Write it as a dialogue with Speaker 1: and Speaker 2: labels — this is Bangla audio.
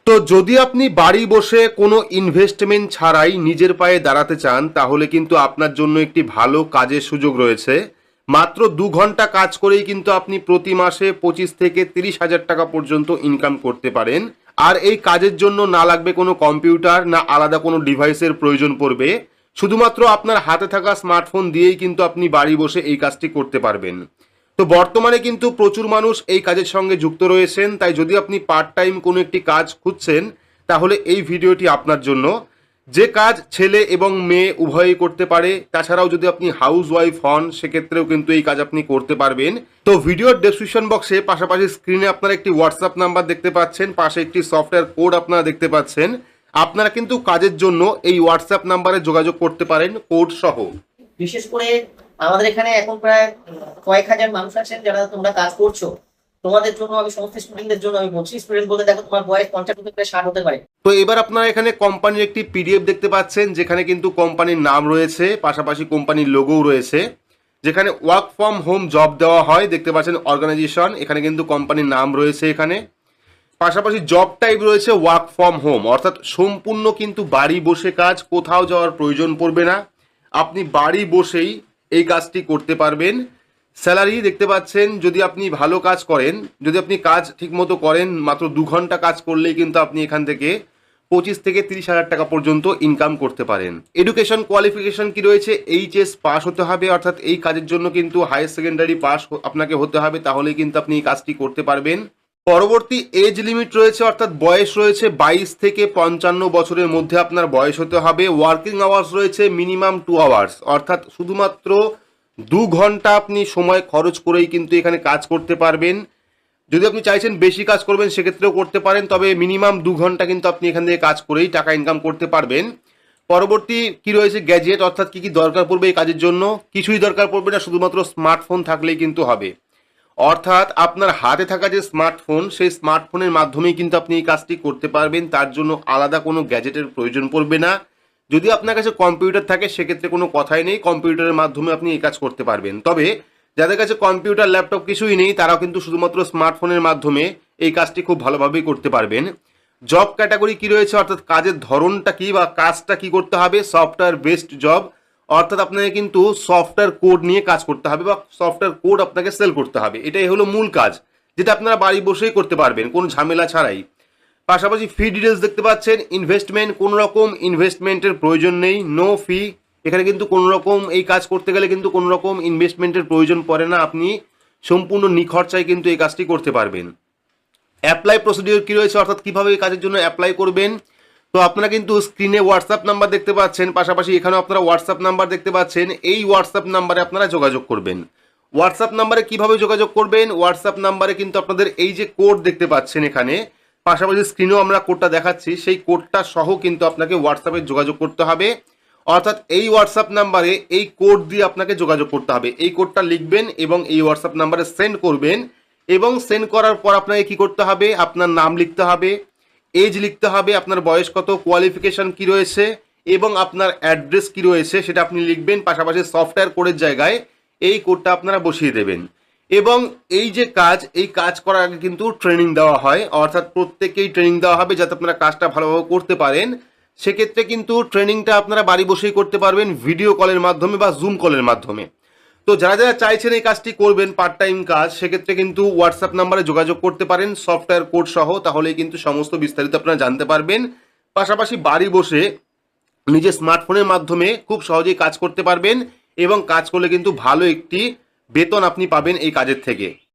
Speaker 1: তো যদি আপনি বাড়ি বসে কোনো ইনভেস্টমেন্ট ছাড়াই নিজের পায়ে দাঁড়াতে চান তাহলে কিন্তু আপনার জন্য একটি ভালো কাজের সুযোগ রয়েছে। মাত্র 2 ঘন্টা কাজ করেই কিন্তু আপনি প্রতি মাসে 25 থেকে 30 হাজার টাকা পর্যন্ত ইনকাম করতে পারেন। আর এই কাজের জন্য না লাগবে কোনো কম্পিউটার, না আলাদা কোনো ডিভাইসের প্রয়োজন পড়বে। শুধুমাত্র আপনার হাতে থাকা স্মার্টফোন দিয়েই কিন্তু আপনি বাড়ি বসে এই কাজটি করতে পারবেন। তো বর্তমানে কিন্তু প্রচুর মানুষ এই কাজের সঙ্গে যুক্ত রয়েছেন, তাই যদি আপনি পার্ট টাইম কোনো একটি কাজ খুঁজছেন তাহলে এই ভিডিওটি আপনার জন্য। যে কাজ ছেলে এবং মেয়ে উভয়ই করতে পারে, তাছাড়াও যদি আপনি হাউস ওয়াইফ হন সেক্ষেত্রেও কিন্তু এই কাজ আপনি করতে পারবেন। তো ভিডিওর ডেসক্রিপশন বক্সে পাশাপাশি স্ক্রিনে আপনারা একটি হোয়াটসঅ্যাপ নাম্বার দেখতে পাচ্ছেন, পাশে একটি সফটওয়্যার কোড আপনারা দেখতে পাচ্ছেন। আপনারা কিন্তু কাজের জন্য এই হোয়াটসঅ্যাপ নাম্বারে যোগাযোগ করতে পারেন কোড সহ।
Speaker 2: বিশেষ করে আমাদের এখানে এখন প্রায় কয়েক হাজার মানুষ আছেন যারা তোমরা কাজ করছো। তোমাদের জন্য আমি সমস্ত স্টুডেন্টদের জন্য আমি বলছি, স্টুডেন্ট বলতে দেখো তোমার বয়স 50 থেকে 60 হতে পারে।
Speaker 1: তো এবার আপনারা এখানে কোম্পানির একটি পিডিএফ দেখতে পাচ্ছেন, যেখানে কিন্তু কোম্পানির নাম রয়েছে, পাশাপাশি কোম্পানির লোগোও রয়েছে। যেখানে ওয়ার্ক ফ্রম হোম জব দেওয়া হয়, দেখতে পাচ্ছেন অর্গানাইজেশন, এখানে কিন্তু কোম্পানির নাম রয়েছে। এখানে পাশাপাশি জব টাইপ রয়েছে ওয়ার্ক ফ্রম হোম, অর্থাৎ সম্পূর্ণ কিন্তু বাড়ি বসে কাজ, কোথাও যাওয়ার প্রয়োজন পড়বে না। আপনি বাড়ি বসেই এই কাজটি করতে পারবেন। স্যালারি দেখতে পাচ্ছেন, যদি আপনি ভালো কাজ করেন, যদি আপনি কাজ ঠিকমতো করেন, মাত্র 2 ঘন্টা কাজ করলেই কিন্তু আপনি এখান থেকে 25 থেকে 30 হাজার টাকা পর্যন্ত ইনকাম করতে পারেন। এডুকেশন কোয়ালিফিকেশন কি রয়েছে, এইচএস পাস হতে হবে, অর্থাৎ এই কাজের জন্য কিন্তু হায়ার সেকেন্ডারি পাস আপনাকে হতে হবে, তাহলেই কিন্তু আপনি এই কাজটি করতে পারবেন। পরবর্তী এজ লিমিট রয়েছে, অর্থাৎ বয়স রয়েছে 22 থেকে 55 বছরের মধ্যে আপনার বয়স হতে হবে। ওয়ার্কিং আওয়ার্স রয়েছে মিনিমাম 2 আওয়ার্স, অর্থাৎ শুধুমাত্র 2 ঘন্টা আপনি সময় খরচ করেই কিন্তু এখানে কাজ করতে পারবেন। যদি আপনি চাইছেন বেশি কাজ করবেন সেক্ষেত্রেও করতে পারেন, তবে মিনিমাম 2 ঘন্টা কিন্তু আপনি এখান থেকে কাজ করেই টাকা ইনকাম করতে পারবেন। পরবর্তী কি রয়েছে, গ্যাজেট, অর্থাৎ কি কি দরকার পড়বে এই কাজের জন্য। কিছুই দরকার পড়বে না, শুধুমাত্র স্মার্টফোন থাকলেই কিন্তু হবে। অর্থাৎ আপনার হাতে থাকা যে স্মার্টফোন, সেই স্মার্টফোনের মাধ্যমেই কিন্তু আপনি এই কাজটি করতে পারবেন। তার জন্য আলাদা কোনো গ্যাজেটের প্রয়োজন পড়বে না। যদি আপনার কাছে কম্পিউটার থাকে সেক্ষেত্রে কোনো কথাই নেই, কম্পিউটারের মাধ্যমে আপনি এই কাজ করতে পারবেন। তবে যাদের কাছে কম্পিউটার, ল্যাপটপ কিছুই নেই, তারাও কিন্তু শুধুমাত্র স্মার্টফোনের মাধ্যমে এই কাজটি খুব ভালোভাবেই করতে পারবেন। জব ক্যাটাগরি কি রয়েছে, অর্থাৎ কাজের ধরনটা কি বা কাজটা কি করতে হবে, সফটওয়্যার বেসড জব, অর্থাৎ আপনাকে কিন্তু সফটওয়্যার কোড নিয়ে কাজ করতে হবে বা সফটওয়্যার কোড আপনাকে সেল করতে হবে। এটাই হলো মূল কাজ, যেটা আপনারা বাড়ি বসেই করতে পারবেন কোনো ঝামেলা ছাড়াই। পাশাপাশি ফি ডিটেলস দেখতে পাচ্ছেন। ইনভেস্টমেন্ট, কোনো রকম ইনভেস্টমেন্টের প্রয়োজন নেই, নো ফি। এখানে কিন্তু কোনো রকম এই কাজ করতে গেলে কিন্তু কোনো রকম ইনভেস্টমেন্টের প্রয়োজন পড়ে না, আপনি সম্পূর্ণ নিখরচায় কিন্তু এই কাজটি করতে পারবেন। অ্যাপ্লাই প্রসিডিওর কি রয়েছে, অর্থাৎ কিভাবে এই কাজের জন্য অ্যাপ্লাই করবেন। তো আপনারা কিন্তু স্ক্রিনে হোয়াটসঅ্যাপ নাম্বার দেখতে পাচ্ছেন, পাশাপাশি এখানেও আপনারা হোয়াটসঅ্যাপ নাম্বার দেখতে পাচ্ছেন। এই হোয়াটসঅ্যাপ নাম্বারে আপনারা যোগাযোগ করবেন। হোয়াটসঅ্যাপ নাম্বারে কিভাবে যোগাযোগ করবেন, হোয়াটসঅ্যাপ নাম্বারে কিন্তু আপনাদের এই যে কোড দেখতে পাচ্ছেন এখানে, পাশাপাশি স্ক্রিনেও আমরা কোডটা দেখাচ্ছি, সেই কোডটা সহ কিন্তু আপনাকে হোয়াটসঅ্যাপে যোগাযোগ করতে হবে। অর্থাৎ এই হোয়াটসঅ্যাপ নাম্বারে এই কোড দিয়ে আপনাকে যোগাযোগ করতে হবে। এই কোডটা লিখবেন এবং এই হোয়াটসঅ্যাপ নাম্বারে সেন্ড করবেন, এবং সেন্ড করার পর আপনাকে কি করতে হবে, আপনার নাম লিখতে হবে, এজ লিখতে হবে, আপনার বয়স কত, কোয়ালিফিকেশন কি রয়েছে এবং আপনার অ্যাড্রেস কি রয়েছে সেটা আপনি লিখবেন। পাশাপাশি সফটওয়্যার কোডের জায়গায় এই কোডটা আপনারা বসিয়ে দেবেন। এবং এই যে কাজ, এই কাজ করার আগে কিন্তু ট্রেনিং দেওয়া হয়, অর্থাৎ প্রত্যেককেই ট্রেনিং দেওয়া হবে যাতে আপনারা কাজটা ভালোভাবে করতে পারেন। সেক্ষেত্রে কিন্তু ট্রেনিংটা আপনারা বাড়ি বসেই করতে পারবেন, ভিডিও কলের মাধ্যমে বা জুম কলের মাধ্যমে। তো যারা যারা চাইছেন এই কাজটি করবেন, পার্ট টাইম কাজ, সেক্ষেত্রে কিন্তু হোয়াটসঅ্যাপ নাম্বারে যোগাযোগ করতে পারেন সফটওয়্যার কোড সহ, তাহলেই কিন্তু সমস্ত বিস্তারিত আপনারা জানতে পারবেন। পাশাপাশি বাড়ি বসে নিজের স্মার্টফোনের মাধ্যমে খুব সহজেই কাজ করতে পারবেন, এবং কাজ করলে কিন্তু ভালো একটি বেতন আপনি পাবেন এই কাজের থেকে।